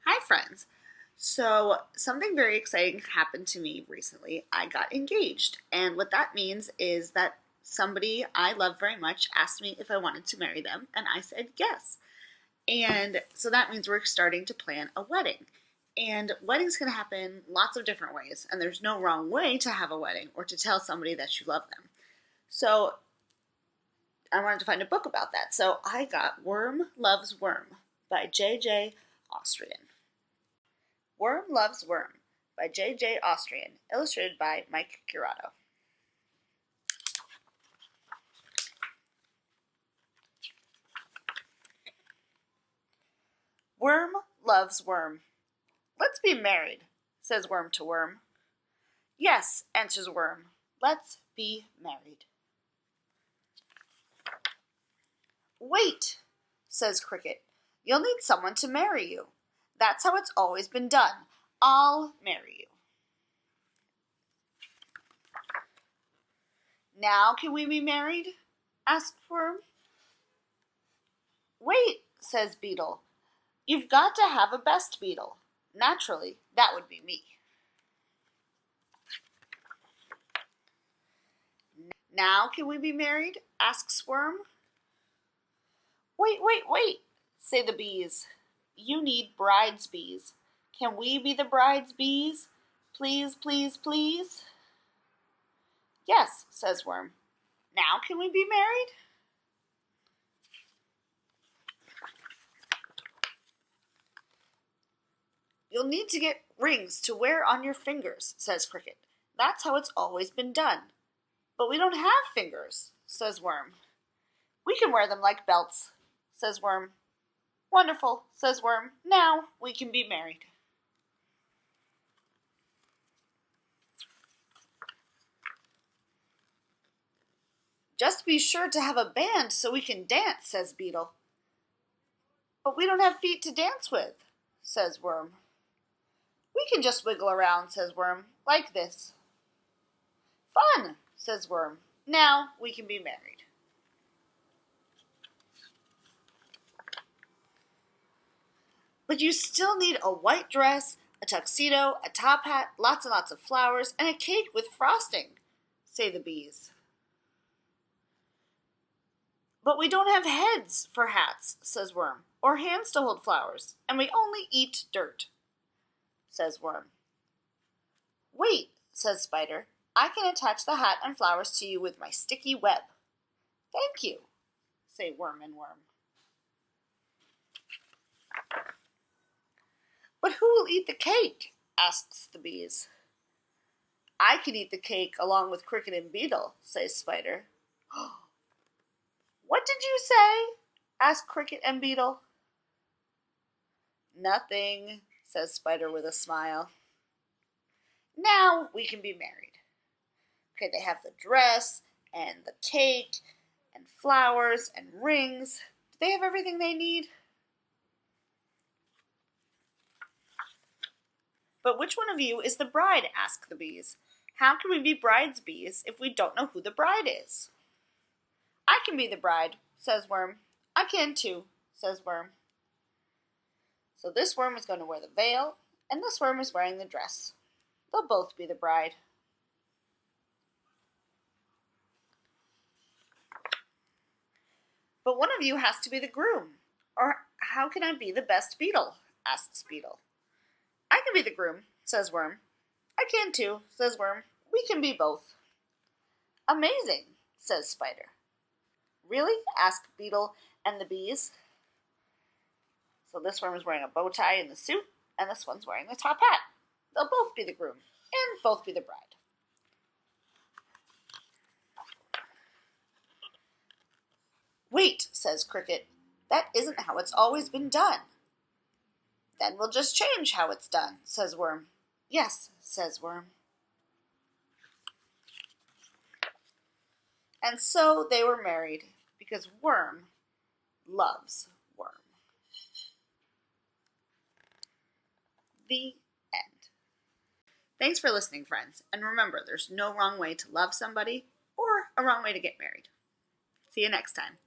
Hi, friends. So, something very exciting happened to me recently. I got engaged, and what that means is that somebody I love very much asked me if I wanted to marry them, and I said yes. And so that means we're starting to plan a wedding. And weddings can happen lots of different ways, and there's no wrong way to have a wedding or to tell somebody that you love them. So, I wanted to find a book about that. So, I got Worm Loves Worm by J.J. Austrian. Worm Loves Worm by J.J. Austrian, illustrated by Mike Curato. Worm loves worm. Let's be married, says worm to worm. Yes, answers worm. Let's be married. Wait, says cricket. You'll need someone to marry you. That's how it's always been done. I'll marry you. Now can we be married? Asked worm. Wait, says beetle. You've got to have a best beetle. Naturally, that would be me. Now can we be married? Asks worm. Wait, say the bees. You need bride's bees. Can we be the bride's bees? Please, please, please. Yes, says worm. Now can we be married? You'll need to get rings to wear on your fingers, says cricket. That's how it's always been done. But we don't have fingers, says worm. We can wear them like belts, says worm. Wonderful, says worm. Now we can be married. Just be sure to have a band so we can dance, says beetle. But we don't have feet to dance with, says worm. We can just wiggle around, says worm, like this. Fun, says worm. Now we can be married. But you still need a white dress, a tuxedo, a top hat, lots and lots of flowers, and a cake with frosting, say the bees. But we don't have heads for hats, says worm, or hands to hold flowers, and we only eat dirt, says worm. Wait, says spider. I can attach the hat and flowers to you with my sticky web. Thank you, say worm and worm. But who will eat the cake? Asks the bees. I can eat the cake along with cricket and beetle, says spider. What did you say? Asked cricket and beetle. Nothing, says spider with a smile. Now we can be married. Okay, they have the dress and the cake and flowers and rings. Do they have everything they need? But which one of you is the bride? Ask the bees. How can we be bride's bees if we don't know who the bride is? I can be the bride, says worm. I can too, says worm. So this worm is going to wear the veil, and this worm is wearing the dress. They'll both be the bride. But one of you has to be the groom. Or how can I be the best beetle? Asks beetle. I can be the groom, says worm. I can too, says worm. We can be both. Amazing, says spider. Really? Asked beetle and the bees. So this worm is wearing a bow tie and the suit, and this one's wearing the top hat. They'll both be the groom and both be the bride. Wait, says cricket. That isn't how it's always been done. Then we'll just change how it's done, says worm. Yes, says worm. And so they were married, because worm loves worm. The end. Thanks for listening, friends. And remember, there's no wrong way to love somebody or a wrong way to get married. See you next time.